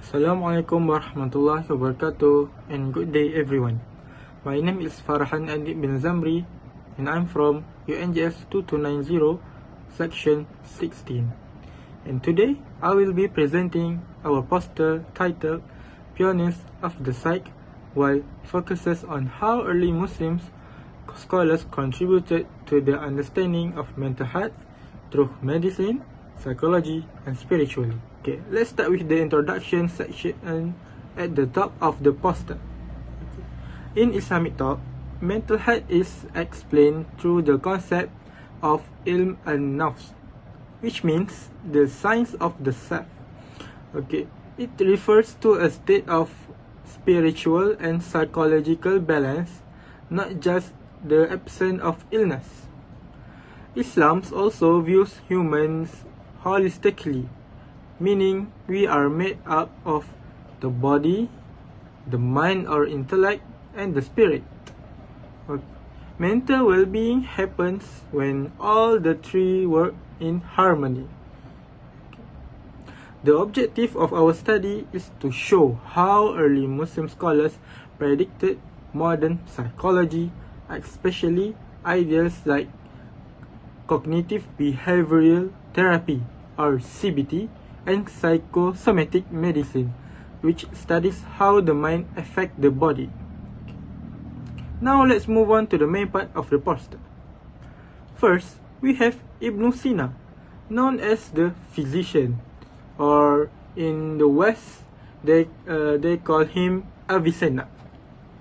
Assalamualaikum warahmatullahi wabarakatuh and good day everyone. My name is Farhan Adi bin Zamri and I'm from UNGS 2290 section 16. And today I will be presenting our poster titled Pioneers of the Psych, while focuses on how early Muslims scholars contributed to the understanding of mental health through medicine, psychology, and spirituality. Okay, let's start with the introduction section at the top of the poster. In Islamic thought, mental health is explained through the concept of ilm an-nafs, which means the science of the self. Okay, it refers to a state of spiritual and psychological balance, not just the absence of illness. Islam also views humans holistically, meaning we are made up of the body, the mind or intellect, and the spirit. Mental well-being happens when all the three work in harmony. The objective of our study is to show how early Muslim scholars predicted modern psychology, especially ideas like cognitive behavioral therapy or CBT and psychosomatic medicine, which studies how the mind affects the body. Now let's move on to the main part of the poster. First, we have Ibn Sina, known as the physician, or in the West, they call him Avicenna.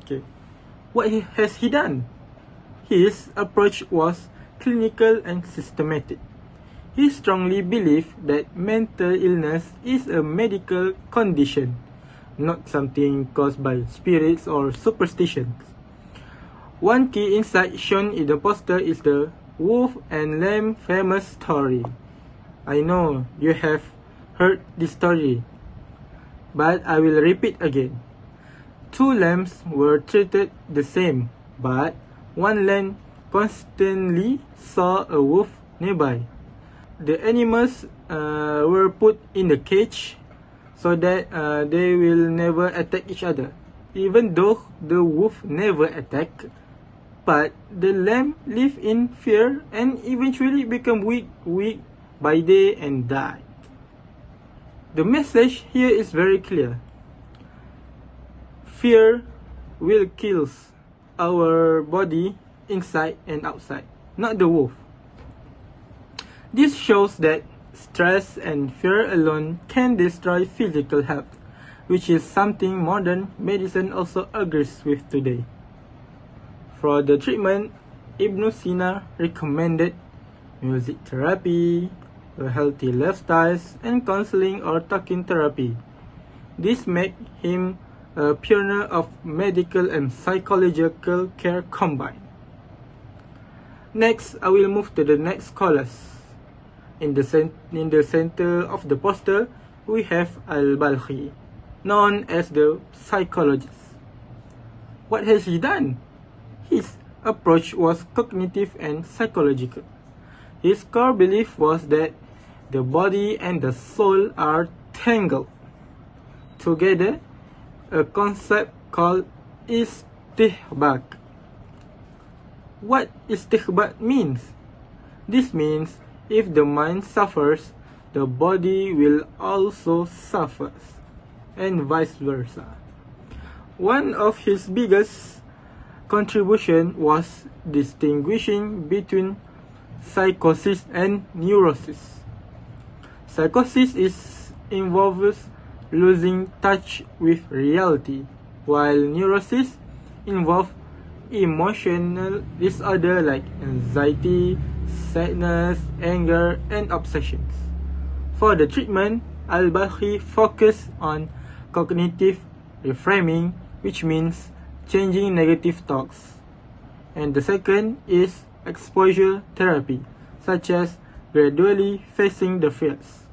Okay, what has he done? His approach was clinical and systematic. He strongly believed that mental illness is a medical condition, not something caused by spirits or superstitions. One key insight shown in the poster is the wolf and lamb famous story. I know you have heard this story, but I will repeat again. Two lambs were treated the same, but one lamb constantly saw a wolf nearby. The animals were put in the cage so that they will never attack each other. Even though the wolf never attacked, but the lamb lived in fear and eventually became weak by day and died. The message here is very clear. Fear will kill our body inside and outside, not the wolf. This shows that stress and fear alone can destroy physical health, which is something modern medicine also agrees with today. For the treatment, Ibn Sina recommended music therapy, healthy lifestyles, and counseling or talking therapy. This made him a pioneer of medical and psychological care combined. Next, I will move to the next scholars. In the center of the poster, we have Al-Balkhi, known as the psychologist. What has he done? His approach was cognitive and psychological. His core belief was that the body and the soul are tangled together, a concept called istihbak. What istihbak means? This means if the mind suffers, the body will also suffer, and vice versa. One of his biggest contribution was distinguishing between psychosis and neurosis. Psychosis involves losing touch with reality, while neurosis involves emotional disorder like anxiety, sadness, anger, and obsessions. For the treatment, Al-Balkhi focused on cognitive reframing, which means changing negative thoughts. And the second is exposure therapy, such as gradually facing the fears.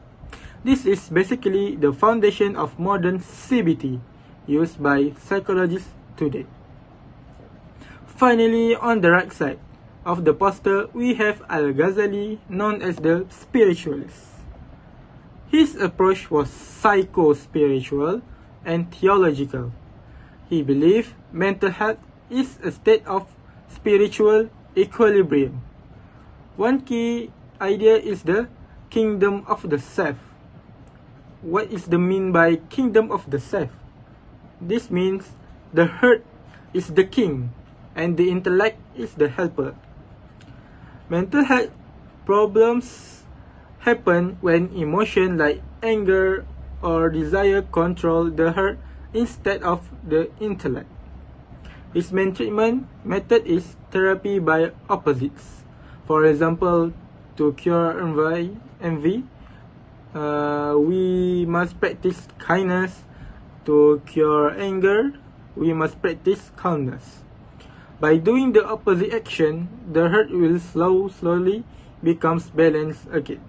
This is basically the foundation of modern CBT used by psychologists today. Finally, on the right side of the poster, we have Al-Ghazali, known as the spiritualist. His approach was psycho-spiritual and theological. He believed mental health is a state of spiritual equilibrium. One key idea is the kingdom of the self. What is the mean by kingdom of the self? This means the heart is the king and the intellect is the helper. Mental health problems happen when emotion like anger or desire control the heart instead of the intellect. His main treatment method is therapy by opposites. For example, to cure envy, we must practice kindness. To cure anger, we must practice calmness. By doing the opposite action, the heart will slowly becomes balanced again.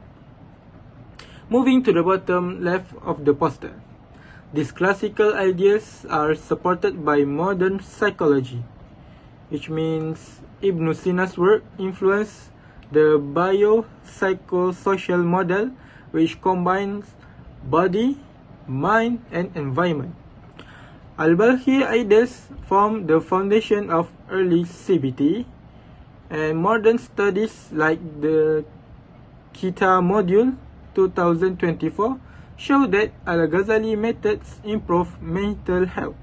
Moving to the bottom left of the poster. These classical ideas are supported by modern psychology, which means Ibn Sina's work influenced the biopsychosocial model, which combines body, mind, and environment. Al-Balkhi ideas form the foundation of early CBT, and modern studies like the KITA module 2024 show that Al-Ghazali methods improve mental health.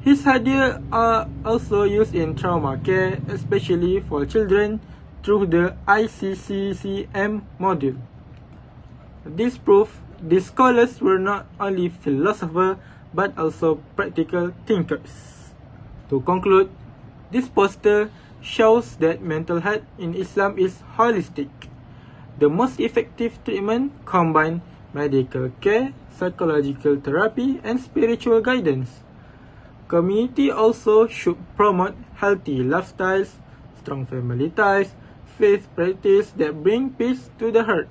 His ideas are also used in trauma care, especially for children, through the ICCCM module. This proves these scholars were not only philosophers but also practical thinkers. To conclude, this poster shows that mental health in Islam is holistic. The most effective treatment combine medical care, psychological therapy, and spiritual guidance. Community also should promote healthy lifestyles, strong family ties, faith practice that bring peace to the heart.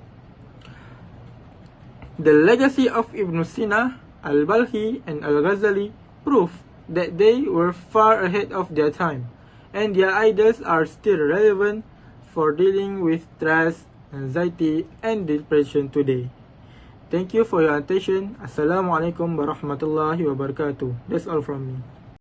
The legacy of Ibn Sina, Al-Balkhi, and Al-Ghazali prove that they were far ahead of their time, and their ideas are still relevant for dealing with stress, anxiety, and depression today. Thank you for your attention. Assalamualaikum warahmatullahi wabarakatuh. That's all from me.